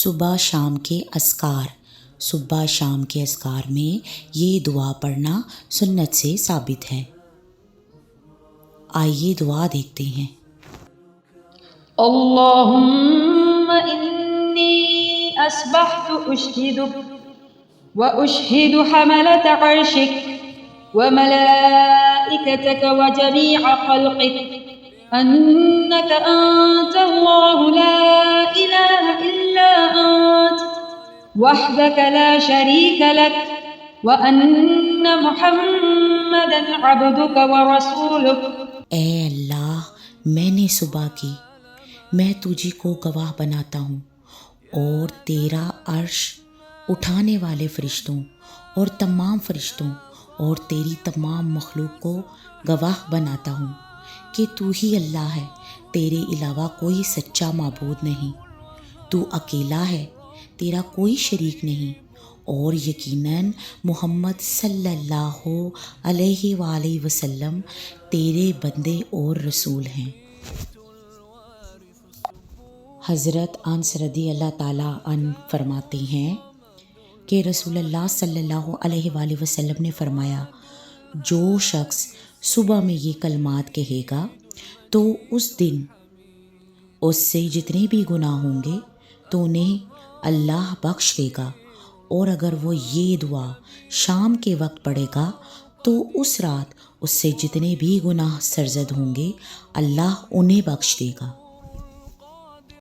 صبح شام کے اذکار۔ صبح شام کے اذکار میں یہ دعا پڑھنا سنت سے ثابت ہے۔ آئیے دعا دیکھتے ہیں۔ اللہم انی اصبحت اشہدک واشہد حملۃ عرشک وملائکتک وجمیع خلقک انک انت اللہ لا الہ الا انت وحدک لا شریک لک وان محمدا عبدک ورسولک۔ اے اللہ، میں نے صبح کی، میں تجھی کو گواہ بناتا ہوں اور تیرا عرش اٹھانے والے فرشتوں اور تمام فرشتوں اور تیری تمام مخلوق کو گواہ بناتا ہوں کہ تو ہی اللہ ہے، تیرے علاوہ کوئی سچا معبود نہیں، تو اکیلا ہے، تیرا کوئی شریک نہیں، اور یقیناً محمد صلی اللہ علیہ وآلہ وسلم تیرے بندے اور رسول ہیں۔ حضرت انس رضی اللہ تعالیٰ عنہ فرماتے ہیں کہ رسول اللہ صلی اللہ علیہ وآلہ وسلم نے فرمایا، جو شخص صبح میں یہ کلمات کہے گا تو اس دن اس سے جتنے بھی گناہ ہوں گے تو انہیں اللہ بخش دے گا، اور اگر وہ یہ دعا شام کے وقت پڑھے گا تو اس رات اس سے جتنے بھی گناہ سرزد ہوں گے اللہ انہیں بخش دے گا۔